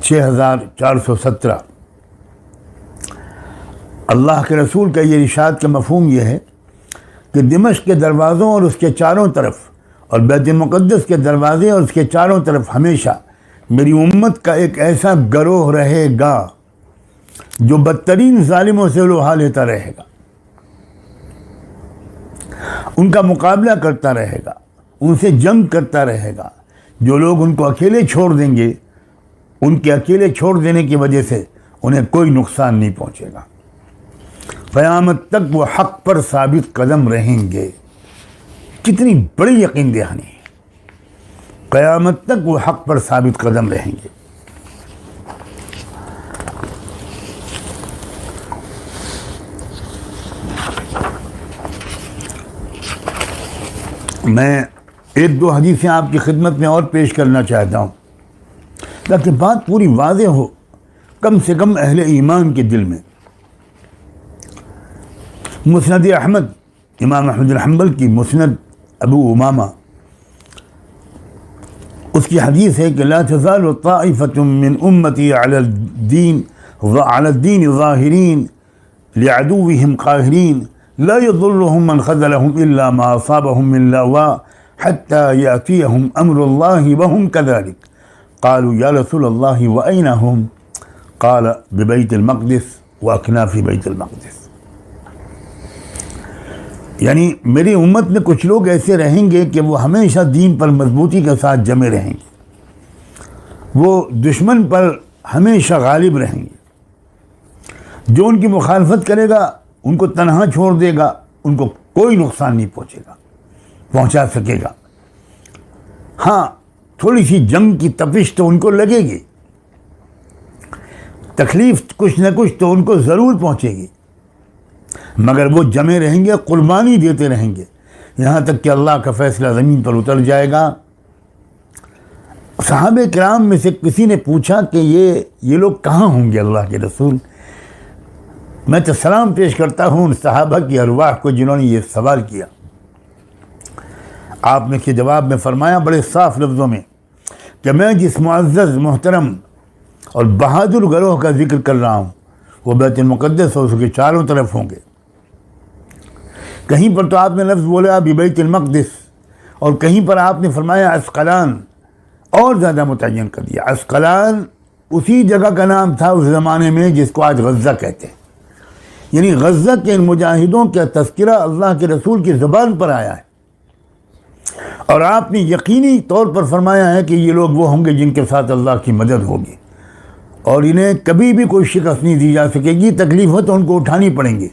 6417۔ اللہ کے رسول کا یہ ارشاد کا مفہوم یہ ہے کہ دمشق کے دروازوں اور اس کے چاروں طرف اور بیت المقدس کے دروازے اور اس کے چاروں طرف ہمیشہ میری امت کا ایک ایسا گروہ رہے گا جو بدترین ظالموں سے لوہا لیتا رہے گا، ان کا مقابلہ کرتا رہے گا، ان سے جنگ کرتا رہے گا۔ جو لوگ ان کو اکیلے چھوڑ دیں گے، ان کے اکیلے چھوڑ دینے کی وجہ سے انہیں کوئی نقصان نہیں پہنچے گا۔ قیامت تک وہ حق پر ثابت قدم رہیں گے۔ کتنی بڑی یقین دہانی ہے، قیامت تک وہ حق پر ثابت قدم رہیں گے۔ میں ایک دو حدیثیں آپ کی خدمت میں اور پیش کرنا چاہتا ہوں تاکہ بات پوری واضح ہو کم سے کم اہل ایمان کے دل میں۔ مسند احمد، امام احمد بن حنبل کی مسند ابو امامہ، اس کی حدیث ہے کہ لا تزال طائفة من امتی علی الدین ظاہرین لعدوهم قاہرین لا يضرهم من خذلهم الا ما اصابهم من لواء حتى يأتيهم امر الله وهم كذلك قالوا يا رسول الله واين هم قال ببيت المقدس واكناف بيت المقدس۔ یعنی میری امت میں کچھ لوگ ایسے رہیں گے کہ وہ ہمیشہ دین پر مضبوطی کے ساتھ جمے رہیں گے، وہ دشمن پر ہمیشہ غالب رہیں گے، جو ان کی مخالفت کرے گا ان کو تنہا چھوڑ دے گا، ان کو کوئی نقصان نہیں پہنچا سکے گا۔ ہاں، تھوڑی سی جنگ کی تپش تو ان کو لگے گی، تکلیف کچھ نہ کچھ تو ان کو ضرور پہنچے گی، مگر وہ جمے رہیں گے، قربانی دیتے رہیں گے یہاں تک کہ اللہ کا فیصلہ زمین پر اتر جائے گا۔ صحابہ کرام میں سے کسی نے پوچھا کہ یہ لوگ کہاں ہوں گے اللہ کے رسول؟ میں تو سلام پیش کرتا ہوں ان صحابہ کی ارواح کو جنہوں نے یہ سوال کیا۔ آپ نے کے جواب میں فرمایا بڑے صاف لفظوں میں کہ میں جس معزز، محترم اور بہادر گروہ کا ذکر کر رہا ہوں وہ بیت المقدس اور اس کے چاروں طرف ہوں گے۔ کہیں پر تو آپ نے لفظ بولا بیت المقدس، اور کہیں پر آپ نے فرمایا عسقلان، اور زیادہ متعین کر دیا۔ عسقلان اسی جگہ کا نام تھا اس زمانے میں جس کو آج غزہ کہتے ہیں، یعنی غزہ کے ان مجاہدوں کا تذکرہ اللہ کے رسول کی زبان پر آیا ہے، اور آپ نے یقینی طور پر فرمایا ہے کہ یہ لوگ وہ ہوں گے جن کے ساتھ اللہ کی مدد ہوگی، اور انہیں کبھی بھی کوئی شکست نہیں دی جا سکے گی۔ تکلیف ہو تو ان کو اٹھانی پڑیں گی،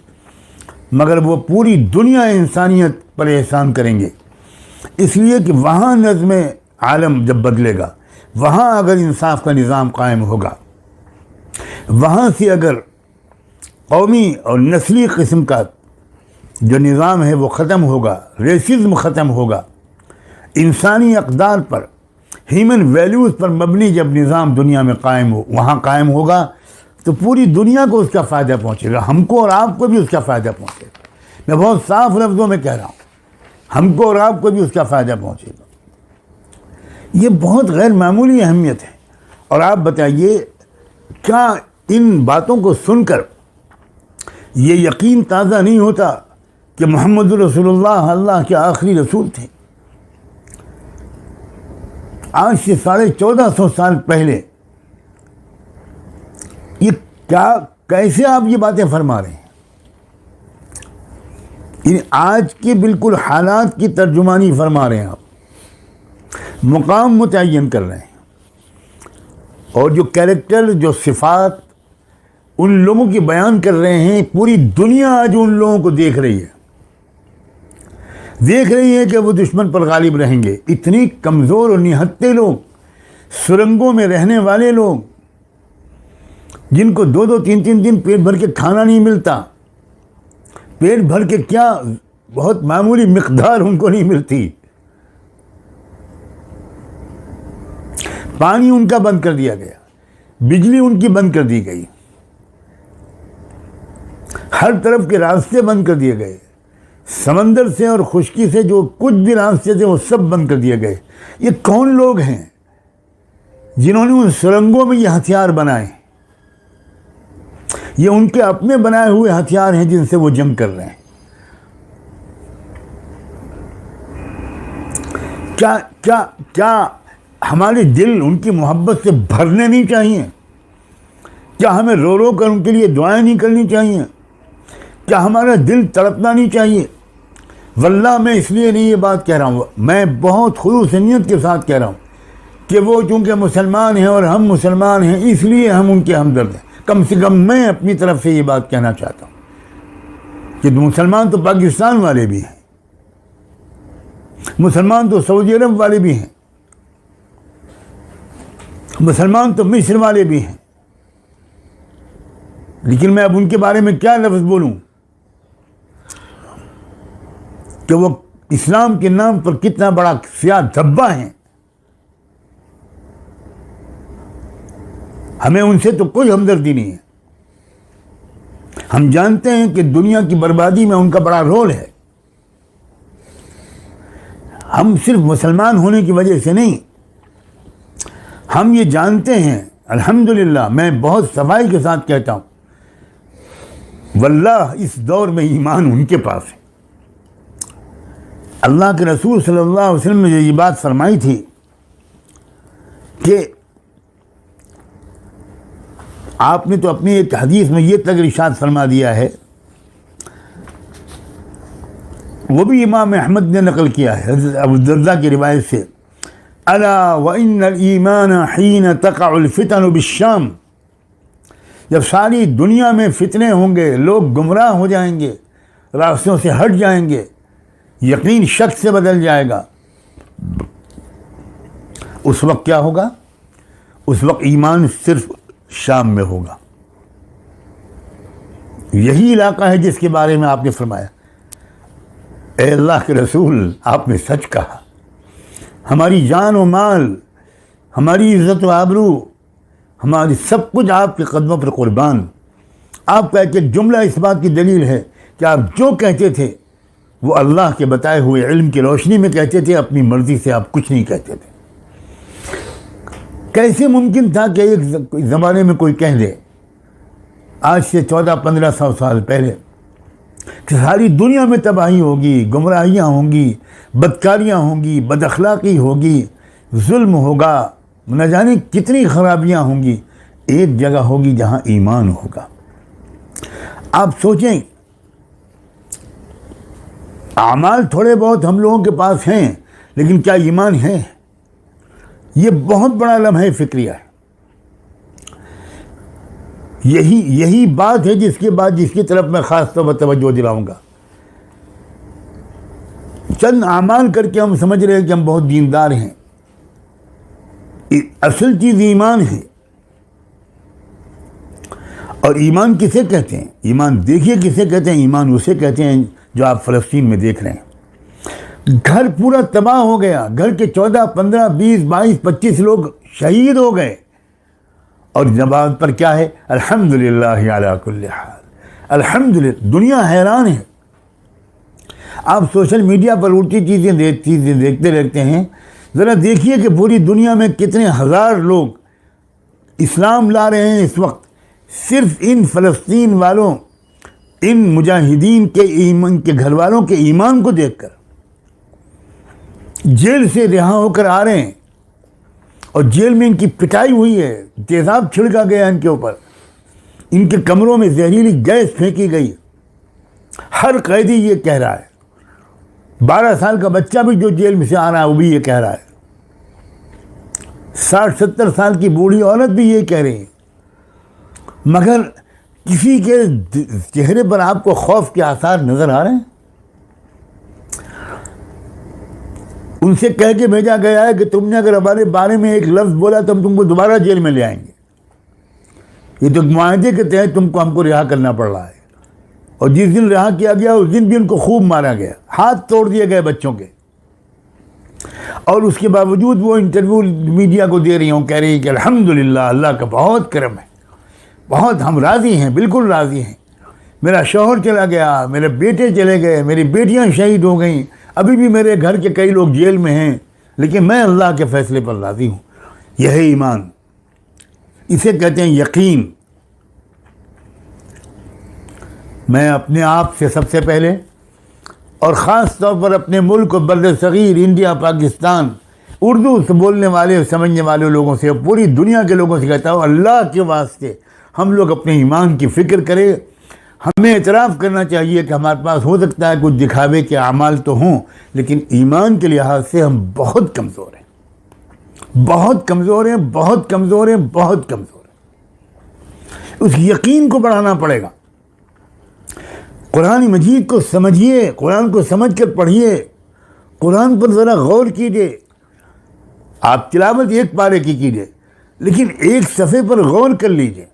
مگر وہ پوری دنیا انسانیت پر احسان کریں گے، اس لیے کہ وہاں نظم عالم جب بدلے گا، وہاں اگر انصاف کا نظام قائم ہوگا، وہاں سے اگر قومی اور نسلی قسم کا جو نظام ہے وہ ختم ہوگا، ریسزم ختم ہوگا، انسانی اقدار پر، ہیومن ویلیوز پر مبنی جب نظام دنیا میں وہاں قائم ہوگا تو پوری دنیا کو اس کا فائدہ پہنچے گا، ہم کو اور آپ کو بھی اس کا فائدہ پہنچے گا۔ میں بہت صاف لفظوں میں کہہ رہا ہوں، ہم کو اور آپ کو بھی اس کا فائدہ پہنچے گا۔ یہ بہت غیر معمولی اہمیت ہے، اور آپ بتائیے کیا ان باتوں کو سن کر یہ یقین تازہ نہیں ہوتا کہ محمد رسول اللہ کے آخری رسول تھے؟ آج سے 1450 سال پہلے یہ کیسے آپ یہ باتیں فرما رہے ہیں؟ یعنی آج کے بالکل حالات کی ترجمانی فرما رہے ہیں، آپ مقام متعین کر رہے ہیں، اور جو کیریکٹر، جو صفات ان لوگوں کی بیان کر رہے ہیں، پوری دنیا آج ان لوگوں کو دیکھ رہی ہے کہ وہ دشمن پر غالب رہیں گے۔ اتنی کمزور اور نہتے لوگ، سرنگوں میں رہنے والے لوگ، جن کو 2 3 دن پیٹ بھر کے کھانا نہیں ملتا، پیٹ بھر کے کیا، بہت معمولی مقدار ان کو نہیں ملتی، پانی ان کا بند کر دیا گیا، بجلی ان کی بند کر دی گئی، ہر طرف کے راستے بند کر دیے گئے، سمندر سے اور خشکی سے جو کچھ بھی راستے تھے وہ سب بند کر دیے گئے۔ یہ کون لوگ ہیں؟ جنہوں نے ان سرنگوں میں یہ ہتھیار بنائے، یہ ان کے اپنے بنائے ہوئے ہتھیار ہیں جن سے وہ جنگ کر رہے ہیں۔ کیا ہمارے دل ان کی محبت سے بھرنے نہیں چاہیے؟ کیا ہمیں رو رو کر ان کے لیے دعائیں نہیں کرنی چاہیے؟ کیا ہمارا دل تڑپنا نہیں چاہیے؟ واللہ میں اس لیے نہیں یہ بات کہہ رہا ہوں، میں بہت خلوص نیت کے ساتھ کہہ رہا ہوں کہ وہ چونکہ مسلمان ہیں اور ہم مسلمان ہیں، اس لیے ہم ان کے ہمدرد ہیں۔ کم سے کم میں اپنی طرف سے یہ بات کہنا چاہتا ہوں کہ مسلمان تو پاکستان والے بھی ہیں، مسلمان تو سعودی عرب والے بھی ہیں، مسلمان تو مصر والے بھی ہیں، لیکن میں اب ان کے بارے میں کیا لفظ بولوں کہ وہ اسلام کے نام پر کتنا بڑا سیاہ دھبا ہیں۔ ہمیں ان سے تو کوئی ہمدردی نہیں ہے۔ ہم جانتے ہیں کہ دنیا کی بربادی میں ان کا بڑا رول ہے۔ ہم صرف مسلمان ہونے کی وجہ سے نہیں، ہم یہ جانتے ہیں، الحمدللہ میں بہت صفائی کے ساتھ کہتا ہوں، واللہ اس دور میں ایمان ان کے پاس ہے۔ اللہ کے رسول صلی اللہ علیہ وسلم نے یہ بات فرمائی تھی کہ آپ نے تو اپنی ایک حدیث میں یہ تک ارشاد فرما دیا ہے، وہ بھی امام احمد نے نقل کیا ہے حضرت ابو الدرداء کی روایت سے، الا وان الایمان حین تقع الفتن بالشام، جب ساری دنیا میں فتنے ہوں گے، لوگ گمراہ ہو جائیں گے، راستوں سے ہٹ جائیں گے، یقین شک سے بدل جائے گا، اس وقت کیا ہوگا؟ اس وقت ایمان صرف شام میں ہوگا۔ یہی علاقہ ہے جس کے بارے میں آپ نے فرمایا، اے اللہ کے رسول آپ نے سچ کہا، ہماری جان و مال، ہماری عزت و آبرو، ہماری سب کچھ آپ کے قدموں پر قربان۔ آپ کا ایک جملہ اس بات کی دلیل ہے کہ آپ جو کہتے تھے وہ اللہ کے بتائے ہوئے علم کی روشنی میں کہتے تھے، اپنی مرضی سے آپ کچھ نہیں کہتے تھے۔ کیسے ممکن تھا کہ ایک زمانے میں کوئی کہہ دے آج سے 1400-1500 سال پہلے کہ ساری دنیا میں تباہی ہوگی، گمراہیاں ہوں گی، بدکاریاں ہوں گی، بد اخلاقی ہوگی، ظلم ہوگا، نہ جانے کتنی خرابیاں ہوں گی، ایک جگہ ہوگی جہاں ایمان ہوگا۔ آپ سوچیں، اعمال تھوڑے بہت ہم لوگوں کے پاس ہیں، لیکن کیا ایمان ہے؟ یہ بہت بڑا لمحہ فکریہ ہے۔ یہی بات ہے جس کی طرف میں خاص طور پر توجہ دلاؤں گا۔ چند اعمال کر کے ہم سمجھ رہے ہیں کہ ہم بہت دیندار ہیں، اصل چیز ایمان ہے۔ اور ایمان کسے کہتے ہیں؟ ایمان دیکھیے کسے کہتے ہیں؟ ایمان اسے کہتے ہیں جو آپ فلسطین میں دیکھ رہے ہیں، گھر پورا تباہ ہو گیا، گھر کے 14 15 20 22 25 لوگ شہید ہو گئے، اور زبان پر کیا ہے؟ الحمدللہ علی کل حال، الحمدللہ۔ دنیا حیران ہے۔ آپ سوشل میڈیا پر الٹی چیزیں دیکھتے رہتے ہیں، ذرا دیکھیے کہ پوری دنیا میں کتنے ہزار لوگ اسلام لا رہے ہیں اس وقت، صرف ان فلسطین والوں، ان مجاہدین کے ایمان کے گھر والوں کے ایمان کو دیکھ کر جیل سے رہا ہو کر آ رہے ہیں، اور جیل میں ان کی پٹائی ہوئی ہے، تیزاب چھڑکا گیا ان کے اوپر، ان کے کمروں میں زہریلی گیس پھینکی گئی۔ ہر قیدی یہ کہہ رہا ہے، 12 سال کا بچہ بھی جو جیل میں سے آ رہا ہے وہ بھی یہ کہہ رہا ہے، 60-70 سال کی بوڑھی عورت بھی یہ کہہ رہی ہے، مگر کسی کے چہرے پر آپ کو خوف کے آثار نظر آ رہے ہیں؟ ان سے کہہ کے بھیجا گیا ہے کہ تم نے اگر ہمارے بارے میں ایک لفظ بولا تو ہم تم کو دوبارہ جیل میں لے آئیں گے۔ یہ تو معاہدے کے تحت ہم کو رہا کرنا پڑ رہا ہے، اور جس دن رہا کیا گیا اس دن بھی ان کو خوب مارا گیا، ہاتھ توڑ دیے گئے بچوں کے، اور اس کے باوجود وہ انٹرویو میڈیا کو دے رہی ہوں، کہہ رہی ہیں کہ الحمدللہ اللہ کا بہت کرم ہے، بہت ہم راضی ہیں، بالکل راضی ہیں، میرا شوہر چلا گیا، میرے بیٹے چلے گئے، میری بیٹیاں شہید ہو گئیں، ابھی بھی میرے گھر کے کئی لوگ جیل میں ہیں، لیکن میں اللہ کے فیصلے پر راضی ہوں۔ یہ ہے ایمان، اسے کہتے ہیں یقین۔ میں اپنے آپ سے سب سے پہلے اور خاص طور پر اپنے ملک اور بر صغیر انڈیا، پاکستان، اردو سے بولنے والے اور سمجھنے والے لوگوں سے، پوری دنیا کے لوگوں سے کہتا ہوں، اللہ کے واسطے ہم لوگ اپنے ایمان کی فکر کریں۔ ہمیں اعتراف کرنا چاہیے کہ ہمارے پاس ہو سکتا ہے کچھ دکھاوے کے اعمال تو ہوں، لیکن ایمان کے لحاظ سے ہم بہت کمزور ہیں، بہت کمزور ہیں، بہت کمزور ہیں، بہت کمزور ہیں۔ اس یقین کو بڑھانا پڑے گا۔ قرآن مجید کو سمجھیے، قرآن کو سمجھ کر پڑھیے، قرآن پر ذرا غور کیجیے۔ آپ تلاوت ایک پارے کی کیجیے، لیکن ایک صفحے پر غور کر لیجیے،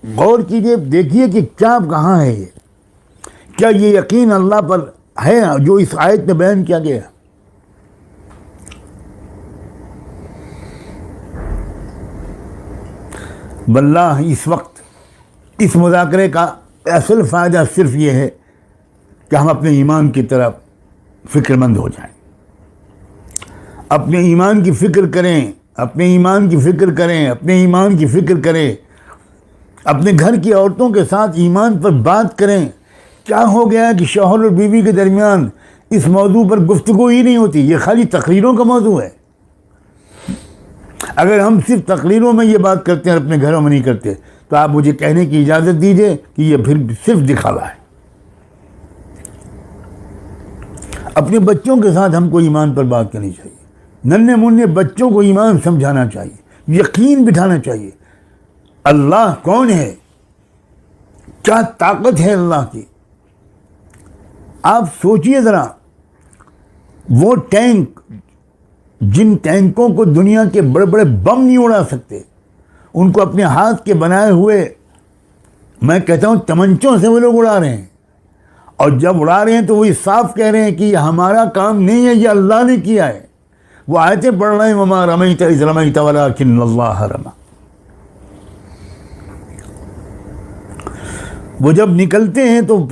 غور کیجیے، دیکھیے کہ کیا کہاں ہے یہ، کیا یہ یقین اللہ پر ہے جو اس آیت میں بیان کیا گیا ہے۔ واللہ اس وقت اس مذاکرے کا اصل فائدہ صرف یہ ہے کہ ہم اپنے ایمان کی طرف فکر مند ہو جائیں، اپنے ایمان کی فکر کریں، اپنے ایمان کی فکر کریں، اپنے ایمان کی فکر کریں، اپنے گھر کی عورتوں کے ساتھ ایمان پر بات کریں۔ کیا ہو گیا ہے کہ شوہر اور بیوی کے درمیان اس موضوع پر گفتگو ہی نہیں ہوتی، یہ خالی تقریروں کا موضوع ہے۔ اگر ہم صرف تقریروں میں یہ بات کرتے ہیں اور اپنے گھروں میں نہیں کرتے تو آپ مجھے کہنے کی اجازت دیجیے کہ یہ پھر صرف دکھاوا ہے۔ اپنے بچوں کے ساتھ ہم کو ایمان پر بات کرنی چاہیے، ننھے منھے بچوں کو ایمان سمجھانا چاہیے، یقین بٹھانا چاہیے۔ اللہ کون ہے، کیا طاقت ہے اللہ کی۔ آپ سوچئے ذرا، وہ ٹینک جن ٹینکوں کو دنیا کے بڑے بڑے بم نہیں اڑا سکتے، ان کو اپنے ہاتھ کے بنائے ہوئے، میں کہتا ہوں تمنچوں سے وہ لوگ اڑا رہے ہیں، اور جب اڑا رہے ہیں تو وہ صاف کہہ رہے ہیں کہ یہ ہمارا کام نہیں ہے، یہ اللہ نے کیا ہے۔ وہ آیتیں پڑھ رہے ہیں، وما رمیت اذ رمیت ولکن اللہ رمی۔ وہ جب نکلتے ہیں تو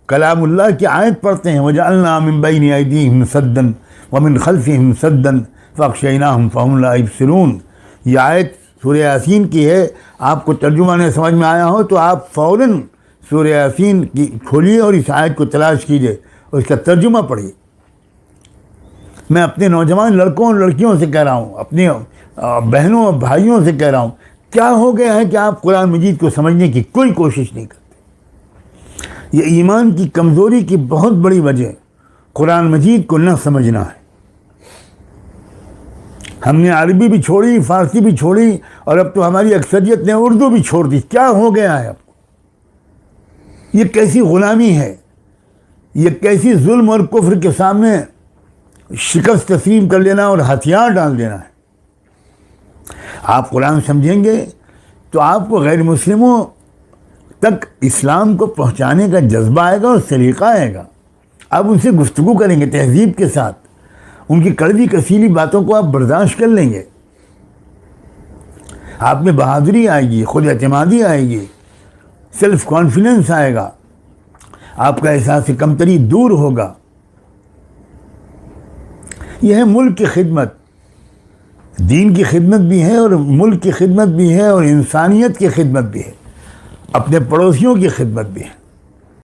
کلام اللہ کی آیت پڑھتے ہیں، وجعلنا من بین ایدیہم سدا ومن خلفہم سدا فاغشیناہم فہم لا یبصرون۔ یہ آیت سورہ یاسین کی ہے۔ آپ کو ترجمہ نہیں سمجھ میں آیا ہو تو آپ فوراً سورہ یاسین کی کھولیے اور اس آیت کو تلاش کیجیے اور اس کا ترجمہ پڑھیے۔ میں اپنے نوجوان لڑکوں اور لڑکیوں سے کہہ رہا ہوں، اپنے بہنوں اور بھائیوں سے کہہ رہا ہوں، کیا ہو گیا ہے کہ آپ قرآن مجید کو سمجھنے کی کوئی کوشش نہیں کرتے۔ یہ ایمان کی کمزوری کی بہت بڑی وجہ قرآن مجید کو نہ سمجھنا ہے۔ ہم نے عربی بھی چھوڑی، فارسی بھی چھوڑی، اور اب تو ہماری اکثریت نے اردو بھی چھوڑ دی۔ کیا ہو گیا ہے اب؟ یہ کیسی غلامی ہے، یہ کیسی ظلم اور کفر کے سامنے شکست تسلیم کر لینا اور ہتھیار ڈال دینا ہے۔ آپ قرآن سمجھیں گے تو آپ کو غیر مسلموں تک اسلام کو پہنچانے کا جذبہ آئے گا اور سلیقہ آئے گا۔ آپ ان سے گفتگو کریں گے تہذیب کے ساتھ، ان کی کڑوی کسیلی باتوں کو آپ برداشت کر لیں گے۔ آپ میں بہادری آئے گی، خود اعتمادی آئے گی، سیلف کانفیڈنس آئے گا، آپ کا احساس کمتری دور ہوگا۔ یہ ہے ملک کی خدمت، دین کی خدمت بھی ہے اور ملک کی خدمت بھی ہے اور انسانیت کی خدمت بھی ہے، اپنے پڑوسیوں کی خدمت بھی ہے۔